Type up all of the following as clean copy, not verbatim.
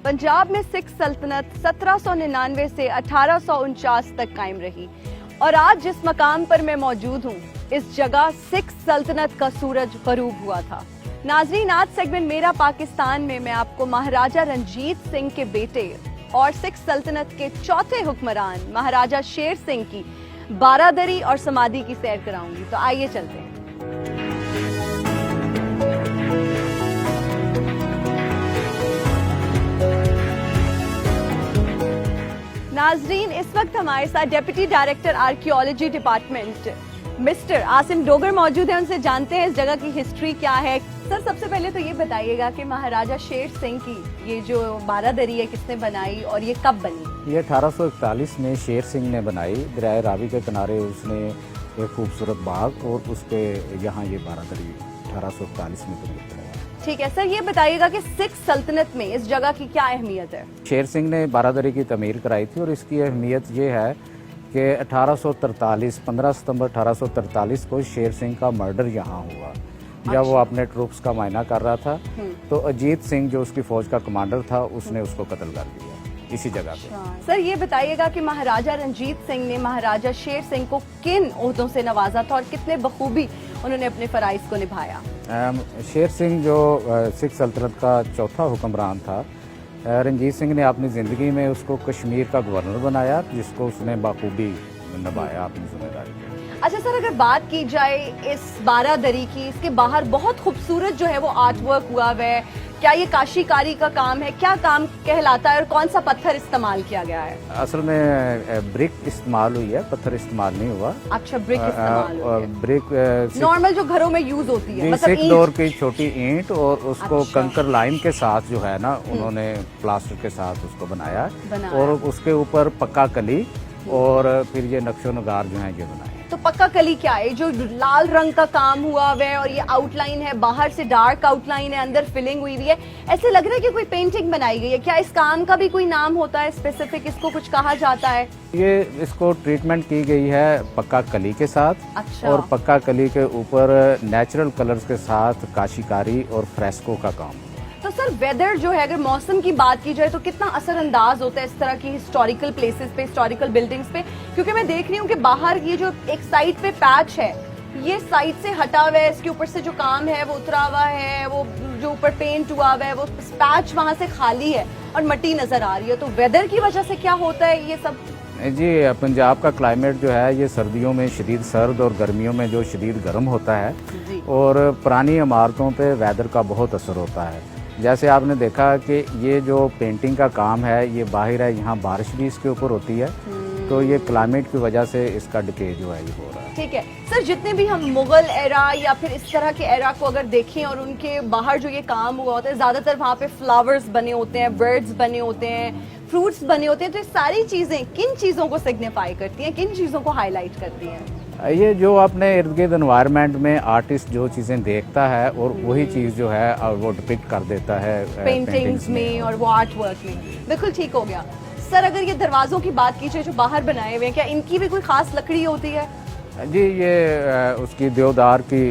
पंजाब में सिख सल्तनत 1799 से 1849 तक कायम रही और आज जिस मकाम पर मैं मौजूद हूँ इस जगह सिख सल्तनत का सूरज गरूब हुआ था। नाजरीन, आज सेगमेंट मेरा पाकिस्तान में मैं आपको महाराजा रंजीत सिंह के बेटे और सिख सल्तनत के चौथे हुक्मरान महाराजा शेर सिंह की बारादरी और समाधि की सैर कराऊंगी। तो आइए चलते हैं। नाजरीन, इस वक्त हमारे साथ deputy director archaeology department mister Asim Dogar मौजूद हैं। उनसे जानते हैं इस जगह की हिस्ट्री क्या है। सर, सबसे पहले तो ये बताइएगा कि महाराजा शेर सिंह की ये जो बारादरी है किसने बनाई और ये कब बनी? ये 1841 में शेर सिंह ने बनाई। दरियाए रावी के किनारे उसने एक खूबसूरत बाग और उस पे यहाँ ये बारादरी 1841 में बनी। ठीक है सर, ये बताइएगा कि सिख सल्तनत में इस जगह की क्या अहमियत है? शेर सिंह ने बारादरी की तमीर कराई थी और इसकी अहमियत ये है कि 1843 15 सितंबर 1843 को शेर सिंह का मर्डर यहाँ हुआ। जब वो अपने ट्रूप्स का मायना कर रहा था तो अजीत सिंह जो उसकी फौज का कमांडर था उसने उसको कत्ल कर दिया इसी जगह पे। सर, ये बताइएगा कि महाराजा रंजीत सिंह ने महाराजा शेर सिंह को किन ओहदों से नवाजा था और कितने बखूबी उन्होंने अपने फराइज को निभाया? शेर सिंह जो सिख सल्तनत का चौथा हुक्मरान था, रंजीत सिंह ने अपनी ज़िंदगी में उसको कश्मीर का गवर्नर बनाया जिसको उसने बखूबी निभाया अपनी जिम्मेदारी। अच्छा सर, अगर बात की जाए इस बारादरी की, इसके बाहर बहुत खूबसूरत जो है वो आर्ट वर्क हुआ है। क्या ये काशीकारी का काम है? क्या काम कहलाता है और कौन सा पत्थर इस्तेमाल किया गया है? असल में ब्रिक इस्तेमाल हुई है, पत्थर इस्तेमाल नहीं हुआ। अच्छा, ब्रिक इस्तेमाल हुई है। ब्रिक नॉर्मल जो घरों में यूज होती है, मतलब सिख दौर की छोटी ईंट और उसको कंकर लाइन के साथ जो है ना उन्होंने प्लास्टर के साथ उसको बनाया और उसके ऊपर पक्का कली और फिर ये नक्शो नगार जो है ये बनाए। तो पक्का कली क्या है? जो लाल रंग का काम हुआ है और ये आउटलाइन है, बाहर से डार्क आउटलाइन है, अंदर फिलिंग हुई हुई है, ऐसे लग रहा है कि कोई पेंटिंग बनाई गई है। क्या इस काम का भी कोई नाम होता है स्पेसिफिक? इसको कुछ कहा जाता है? ये इसको ट्रीटमेंट की गई है पक्का कली के साथ। अच्छा। और पक्का कली के ऊपर नेचुरल कलर्स के साथ काशीकारी और फ्रेस्को का काम। तो सर, वेदर जो है, अगर मौसम की बात की जाए तो कितना असरअंदाज होता है इस तरह की हिस्टोरिकल प्लेसेस पे, हिस्टोरिकल बिल्डिंग्स पे? क्योंकि मैं देख रही हूँ कि बाहर ये जो एक साइड पे पैच है, ये साइड से हटा हुआ है, इसके ऊपर से जो काम है वो उतरा हुआ है, वो जो ऊपर पेंट हुआ है वो पैच वहां से खाली है और मिट्टी नजर आ रही है। तो वेदर की वजह से क्या होता है ये सब? जी, पंजाब का क्लाइमेट जो है ये सर्दियों में शदीद सर्द और गर्मियों में जो शदीद गर्म होता है और पुरानी इमारतों पे वेदर का बहुत असर होता है। जैसे आपने देखा कि ये जो पेंटिंग का काम है ये बाहर है, यहाँ बारिश भी इसके ऊपर होती है, तो ये क्लाइमेट की वजह से इसका डिके जो है ये हो रहा है। ठीक है सर, जितने भी हम मुगल एरा या फिर इस तरह के एरा को अगर देखें और उनके बाहर जो ये काम हुआ होता है, ज्यादातर वहाँ पे फ्लावर्स बने होते हैं, बर्ड्स बने होते हैं, फ्रूट्स बने होते हैं। तो ये सारी चीजें किन चीजों को सिग्निफाई करती हैं, किन चीजों को हाईलाइट करती हैं? ये जो अपने इर्द गिर्द एनवायरनमेंट में आर्टिस्ट जो चीज़ें देखता है और वही चीज़ जो है वो डिपिक्ट कर देता है पेंटिंग्स में और वो आर्ट वर्क में। बिल्कुल ठीक हो गया। सर, अगर ये दरवाजों की बात की जाए जो बाहर बनाए हुए हैं, क्या इनकी भी कोई खास लकड़ी होती है? जी, ये उसकी देवदार की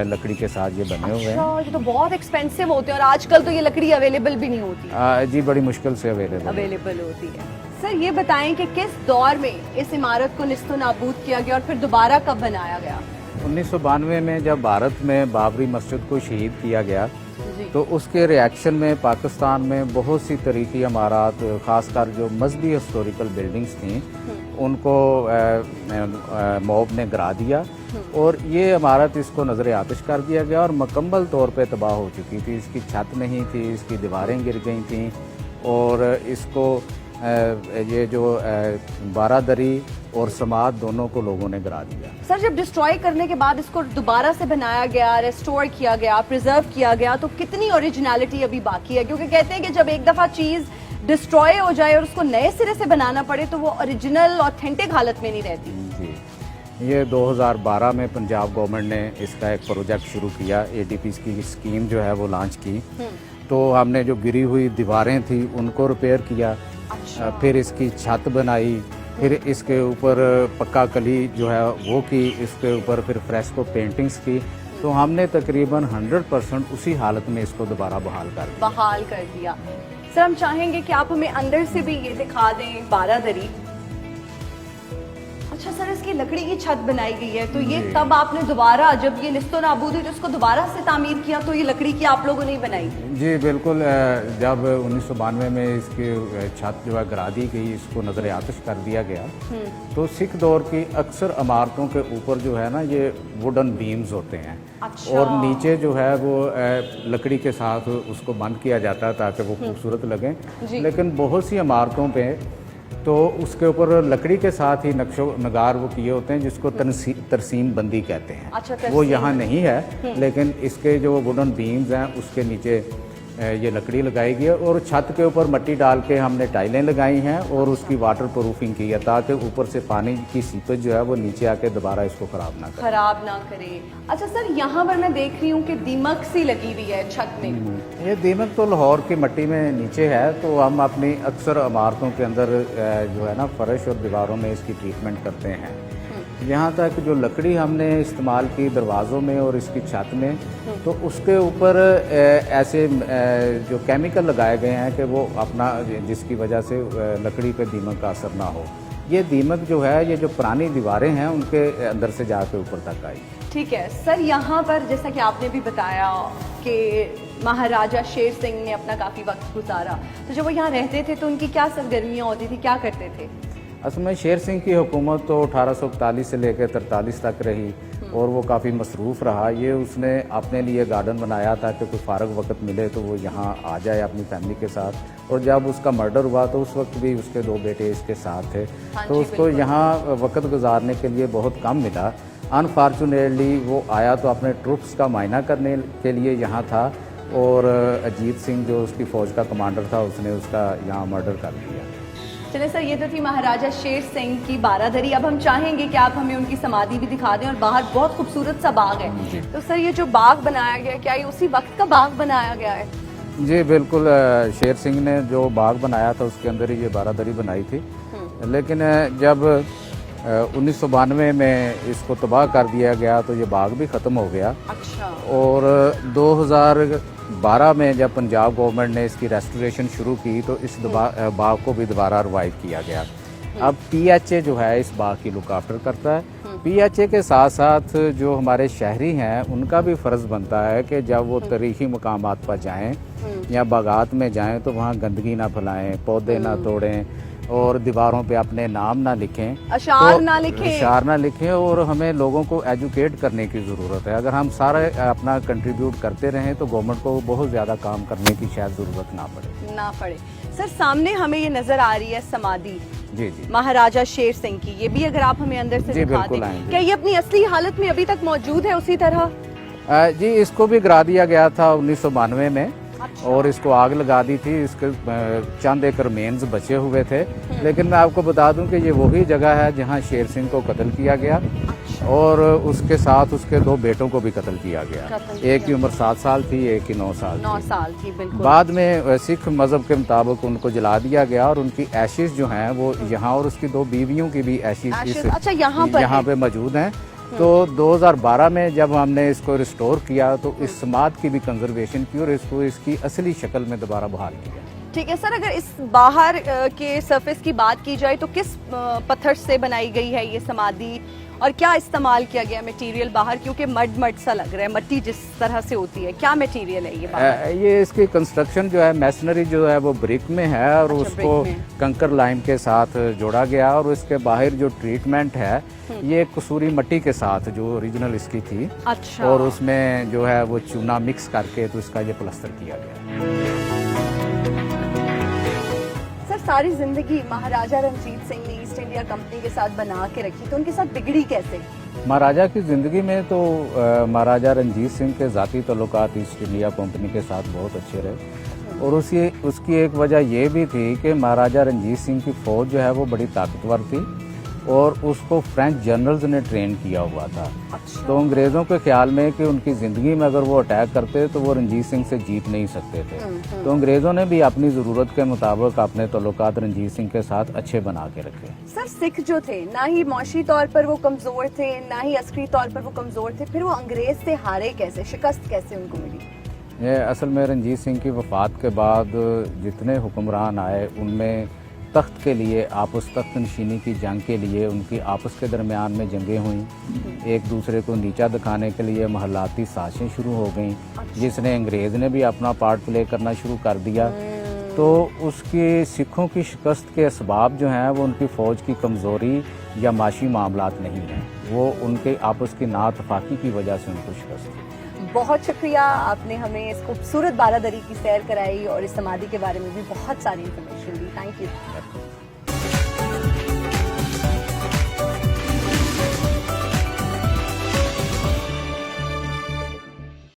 लकड़ी के साथ ये बने हुए हैं। ये तो बहुत एक्सपेंसिव होते हैं और आजकल तो ये लकड़ी अवेलेबल भी नहीं होती। जी, बड़ी मुश्किल से अवेलेबल होती है। सर, ये बताएं कि किस दौर में इस इमारत को निस्तो नाबूद किया गया और फिर दोबारा कब बनाया गया? 1992 में जब भारत में बाबरी मस्जिद को शहीद किया गया तो उसके रिएक्शन में पाकिस्तान में बहुत सी तरीकी इमारत, खासकर जो मजहबी हिस्टोरिकल बिल्डिंग्स थी उनको मॉब ने गिरा दिया और ये इमारत इसको नजर आतिश कर दिया गया और मुकम्मल तौर पे तबाह हो चुकी थी। इसकी छत नहीं थी, इसकी दीवारें गिर गई थी और इसको ये जो बारादरी और समात दोनों को लोगों ने गिरा दिया। सर, जब डिस्ट्रॉय करने के बाद इसको दोबारा से बनाया गया, रेस्टोर किया गया, प्रिजर्व किया गया, तो कितनी ओरिजिनलिटी अभी बाकी है? क्योंकि कहते हैं कि जब एक दफा चीज डिस्ट्रॉय हो जाए और उसको नए सिरे से बनाना पड़े तो वो ओरिजिनल ऑथेंटिक हालत में नहीं रहती। जी, ये 2012 में पंजाब गवर्नमेंट ने इसका एक प्रोजेक्ट शुरू किया, ADP की स्कीम जो है वो लॉन्च की। तो हमने जो गिरी हुई दीवारें थी उनको रिपेयर किया। अच्छा। फिर इसकी छत बनाई, फिर इसके ऊपर पक्का कली जो है वो की, इसके ऊपर फिर फ्रेस्को पेंटिंग्स की। तो हमने तकरीबन 100% उसी हालत में इसको दोबारा बहाल कर दिया। सर हम चाहेंगे कि आप हमें अंदर से भी ये दिखा दें बारादरी। अच्छा सर, इसकी लकड़ी की छत बनाई गई है, तो ये तब आपने दोबारा जब ये निस्तो नाबूद हुई तो उसको दोबारा से तामीर किया, तो ये लकड़ी की आप लोगों ने ही बनाई? जी बिल्कुल, जब 1992 में इसकी छत जो है गिरा दी गई, इसको नजर आतिश कर दिया गया, तो सिख दौर की अक्सर इमारतों के ऊपर जो है ना ये वुडन बीम्स होते हैं। अच्छा। और नीचे जो है वो लकड़ी के साथ उसको बंद किया जाता है ताकि वो खूबसूरत लगें। लेकिन बहुत सी इमारतों पे तो उसके ऊपर लकड़ी के साथ ही नक्शो नगार वो किए होते हैं जिसको तरसीम बंदी कहते हैं। अच्छा, वो यहाँ नहीं है, लेकिन इसके जो वुडन बीम्स हैं उसके नीचे ये लकड़ी लगाई गई है और छत के ऊपर मिट्टी डाल के हमने टाइलें लगाई हैं और उसकी वाटर प्रूफिंग की है ताकि ऊपर से पानी की सीपेज जो है वो नीचे आके दोबारा इसको खराब ना करे। अच्छा सर, यहाँ पर मैं देख रही हूँ कि दीमक सी लगी हुई है छत में। ये दीमक तो लाहौर की मिट्टी में नीचे है, तो हम अपनी अक्सर इमारतों के अंदर जो है ना फर्श और दीवारों में इसकी ट्रीटमेंट करते हैं। यहाँ तक जो लकड़ी हमने इस्तेमाल की दरवाज़ों में और इसकी छत में, तो उसके ऊपर ऐसे जो केमिकल लगाए गए हैं कि वो अपना जिसकी वजह से लकड़ी पे दीमक का असर ना हो। ये दीमक जो है ये जो पुरानी दीवारें हैं उनके अंदर से जाके ऊपर तक आई। ठीक है सर, यहाँ पर जैसा कि आपने भी बताया कि महाराजा शेर सिंह ने अपना काफ़ी वक्त गुजारा, तो जब वो यहाँ रहते थे तो उनकी क्या सरगर्मियाँ होती थी, क्या करते थे? असल में शेर सिंह की हुकूमत तो 1841 से लेकर 43 तक रही और वो काफ़ी मसरूफ़ रहा। ये उसने अपने लिए गार्डन बनाया था कि कोई फ़ारग वक्त मिले तो वो यहाँ आ जाए अपनी फैमिली के साथ। और जब उसका मर्डर हुआ तो उस वक्त भी उसके 2 बेटे इसके साथ थे, तो उसको यहाँ वक्त गुजारने के लिए बहुत कम मिला। अनफॉर्चुनेटली वो आया तो अपने ट्रुप्स का मायना करने के लिए यहाँ था और अजीत सिंह जो उसकी फ़ौज का कमांडर था उसने उसका यहाँ मर्डर कर दिया। चलिए सर, ये तो थी महाराजा शेर सिंह की बारादरी। अब हम चाहेंगे कि आप हमें उनकी समाधि भी दिखा दें और बाहर बहुत खूबसूरत सा बाग है। तो सर ये जो बाग बनाया गया, क्या ये उसी वक्त का बाग बनाया गया है? जी बिल्कुल, शेर सिंह ने जो बाग बनाया था उसके अंदर ही ये बारादरी बनाई थी। लेकिन जब 1992 में इसको तबाह कर दिया गया तो ये बाग भी ख़त्म हो गया। अच्छा। और 2012 में जब पंजाब गवर्नमेंट ने इसकी रेस्टोरेशन शुरू की तो इस बाग को भी दोबारा रिवाइव किया गया। अब PHA जो है इस बाग की लुक आफ्टर करता है। PHA के साथ साथ जो हमारे शहरी हैं उनका भी फ़र्ज़ बनता है कि जब वो तारीख़ी मकामात पर जाएं या बागात में जाएं तो वहाँ गंदगी ना फैलाएं, पौधे ना तोड़ें और दीवारों पे अपने नाम ना लिखें, अशार ना लिखें और हमें लोगों को एजुकेट करने की ज़रूरत है। अगर हम सारा अपना कंट्रीब्यूट करते रहें तो गवर्नमेंट को बहुत ज़्यादा काम करने की शायद ज़रूरत ना पड़े। सर सामने हमें ये नज़र आ रही है समाधि जी महाराजा शेर सिंह की, ये भी अगर आप हमें अंदर से दिखा दें, क्या ये अपनी असली हालत में अभी तक मौजूद है उसी तरह? जी, इसको भी गिरा दिया गया था 1992 में। अच्छा। और इसको आग लगा दी थी। इसके चंद एक रिमेन्स बचे हुए थे, लेकिन मैं आपको बता दूं कि ये वही जगह है जहां शेर सिंह को कत्ल किया गया। अच्छा। और उसके साथ उसके 2 बेटों को भी कत्ल किया गया। एक की उम्र 7 साल थी, एक की 9 साल थी। बिल्कुल। बाद में सिख मजहब के मुताबिक उनको जला दिया गया और उनकी एशिज जो हैं वो यहाँ और उसकी 2 बीवियों की भी एशिज अच्छा यहाँ पे मौजूद हैं। तो 2012 में जब हमने इसको रिस्टोर किया तो इस समाध की भी कंजर्वेशन की और इसको इसकी असली शक्ल में दोबारा बहाल किया। ठीक है सर, अगर इस बाहर के सरफेस की बात की जाए तो किस पत्थर से बनाई गई है ये समाधि और क्या इस्तेमाल किया गया मटेरियल बाहर, क्योंकि मड सा लग रहा है, मिट्टी जिस तरह से होती है, क्या मटेरियल है ये बाहर? ये इसकी कंस्ट्रक्शन जो है मैसनरी जो है वो ब्रिक में है और उसको कंकर लाइम के साथ जोड़ा गया और उसके बाहर जो ट्रीटमेंट है ये कसूरी मिट्टी के साथ जो ओरिजिनल इसकी थी। अच्छा। और उसमें जो है वो चूना मिक्स करके तो इसका ये प्लास्टर किया गया। सर सारी जिंदगी महाराजा रंजीत सिंह ने ईस्ट इंडिया कंपनी के साथ बना के रखी, तो उनके साथ बिगड़ी कैसे? महाराजा की ज़िंदगी में तो महाराजा रंजीत सिंह के ज़ाती तल्लुकात ईस्ट इंडिया कंपनी के साथ बहुत अच्छे रहे और उसकी एक वजह ये भी थी कि महाराजा रंजीत सिंह की फ़ौज जो है वो बड़ी ताकतवर थी और उसको फ्रेंच जनरल्स ने ट्रेन किया हुआ था। अच्छा। तो अंग्रेज़ों के ख्याल में कि उनकी ज़िंदगी में अगर वो अटैक करते तो वो रंजीत सिंह से जीत नहीं सकते थे। तो अंग्रेज़ों ने भी अपनी ज़रूरत के मुताबिक अपने तल्लुकात रंजीत सिंह के साथ अच्छे बना के रखे। सर सिख जो थे ना ही मौशी तौर पर वो कमज़ोर थे ना ही अस्करी तौर पर वो कमज़ोर थे, फिर वो अंग्रेज़ से हारे कैसे, शिकस्त कैसे उनको मिली? یہ اصل میں رنجیت سنگھ کی وفات کے بعد جتنے حکمران آئے ان میں تخت کے لیے تخت نشینی کی جنگ کے لیے ان کی آپس کے درمیان میں جنگیں ہوئیں، ایک دوسرے کو نیچا دکھانے کے لیے محلاتی سازشیں شروع ہو گئیں، جس نے انگریز نے بھی اپنا پارٹ پلے کرنا شروع کر دیا۔ تو اس کی سکھوں کی شکست کے اسباب جو ہیں وہ ان کی فوج کی کمزوری یا معاشی معاملات نہیں ہیں، وہ ان کے آپس کی نااتفاقی کی وجہ سے ان کو شکست دی۔ بہت شکریہ، آپ نے ہمیں اس خوبصورت بارہ دری کی سیر کرائی اور اس سمادھی کے بارے میں بھی بہت ساری انفارمیشن دی. Thank you.